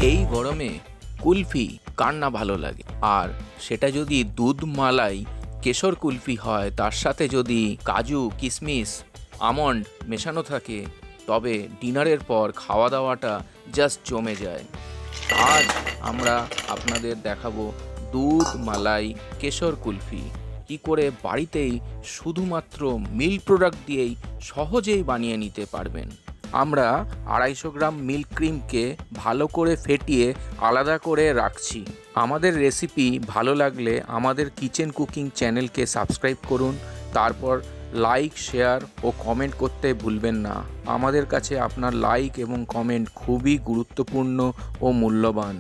এই গরমে কুলফি কার না ভালো লাগে, আর সেটা যদি দুধ মালাই কেশর কুলফি হয়, তার সাথে যদি কাজু কিশমিশ আমন্ড মেশানো থাকে, তবে ডিনারের পর খাওয়া দাওয়াটা জাস্ট জমে যায়। আজ আমরা আপনাদের দেখাবো দুধ মালাই কেশর কুলফি কি করে বাড়িতেই শুধুমাত্র মিল্ক প্রোডাক্ট দিয়েই সহজেই বানিয়ে নিতে পারবেন। আমরা 250 গ্রাম মিল্ক ক্রিমকে ভালো করে ফেটিয়ে আলাদা করে রাখছি। আমাদের রেসিপি ভালো লাগলে আমাদের কিচেন কুকিং চ্যানেলকে সাবস্ক্রাইব করুন, তারপর লাইক শেয়ার ও কমেন্ট করতে ভুলবেন না। আমাদের কাছে আপনার লাইক এবং কমেন্ট খুবই গুরুত্বপূর্ণ ও মূল্যবান।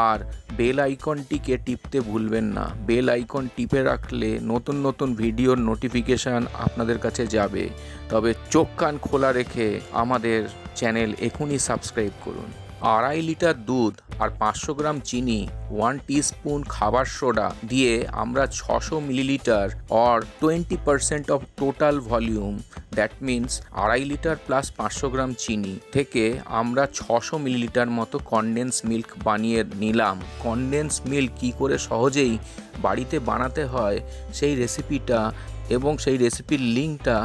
আর বেল আইকনটিকে টিপতে ভুলবেন না। বেল আইকন টিপে রাখলে নতুন নতুন ভিডিওর নোটিফিকেশান আপনাদের কাছে যাবে। তবে চোখ কান খোলা রেখে আমাদের চ্যানেল এখনই সাবস্ক্রাইব করুন। 2.5 লিটার দুধ আর 500 গ্রাম চিনি, 1 টিস্পুন খাবার সোডা দিয়ে আমরা 600 millilitre or 20% of total volume, that means 2.5 litre plus 500 গ্রাম চিনি থেকে আমরা 600 মিলিলিটার মতো কনডেন্স মিল্ক বানিয়ে নিলাম। কনডেন্স মিল্ক কী করে সহজেই বাড়িতে বানাতে হয় সেই রেসিপিটা এবং সেই রেসিপির লিঙ্কটা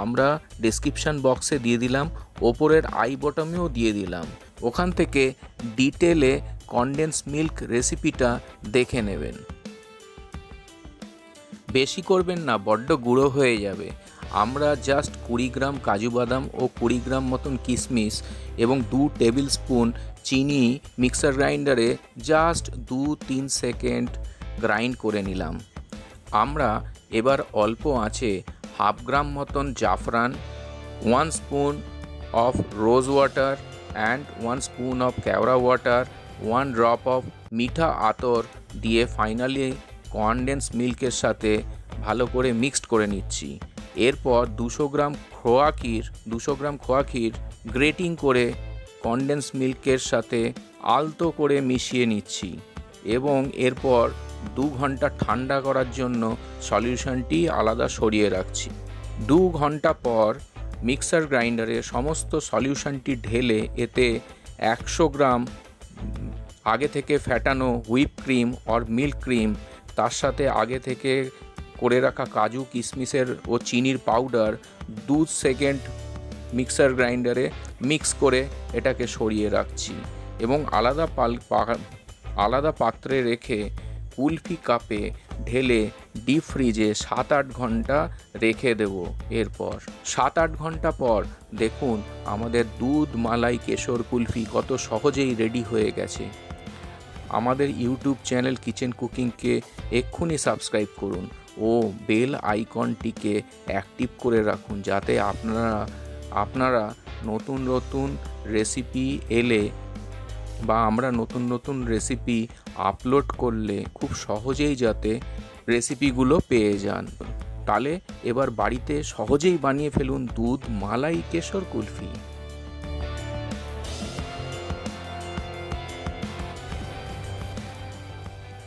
আমরা ডেসক্রিপশান বক্সে দিয়ে দিলাম, ওপরের আই বটমেও দিয়ে দিলাম। ওখান থেকে ডিটেলে কনডেন্স মিল্ক রেসিপিটা দেখে নেবেন। বেশি করবেন না, বড্ড গুঁড়ো হয়ে যাবে। আমরা জাস্ট 20 গ্রাম কাজু বাদাম ও 20 গ্রাম মতন কিশমিশ এবং 2 টেবিল স্পুন চিনি মিক্সার গ্রাইন্ডারে জাস্ট 2-3 সেকেন্ড গ্রাইন্ড করে নিলাম। আমরা এবার অল্প আঁচে 1/2 গ্রাম মতন জাফরান, 1 spoon of rose water and 1 spoon of কেওড়া ওয়াটার, 1 drop of মিঠা আতর দিয়ে ফাইনালি কনডেন্স মিল্কের সাথে ভালো করে মিক্সড করে নিচ্ছি। এরপর 200 গ্রাম খোয়া ক্ষীর গ্রেটিং করে কনডেন্স মিল্কের সাথে আলতো করে মিশিয়ে নিচ্ছি এবং এরপর 2 ঘন্টা ঠান্ডা করার জন্য সলিউশনটি আলাদা সরিয়ে রাখছি। 2 ঘন্টা পর মিক্সার গ্রাইন্ডারে সমস্ত সলিউশনটি ঢেলে এতে 100 গ্রাম আগে থেকে ফ্যাটানো whip cream or milk cream, তার সাথে আগে থেকে করে রাখা কাজু কিশমিশের ও চিনির পাউডার 2 সেকেন্ড মিক্সার গ্রাইন্ডারে মিক্স করে এটাকে সরিয়ে রাখছি এবং আলাদা পাত্রে রেখে কুলফি কাপে ঢেলে ডিপ ফ্রিজে 7-8 ঘন্টা রেখে দেব। এরপর 7-8 ঘন্টা পর দেখুন আমাদের দুধ মালাই কেশর কুলফি কত সহজেই রেডি হয়ে গেছে। আমাদের ইউটিউব চ্যানেল কিচেন কুকিংকে এক্ষুনি সাবস্ক্রাইব করুন ও বেল আইকনটিকে অ্যাক্টিভ করে রাখুন, যাতে আপনারা নতুন নতুন রেসিপি এলে বা আমরা নতুন নতুন রেসিপি আপলোড করলে খুব সহজেই যাতে রেসিপিগুলো পেয়ে যান। তাহলে এবার বাড়িতে সহজেই বানিয়ে ফেলুন দুধ মালাই কেশর কুলফি।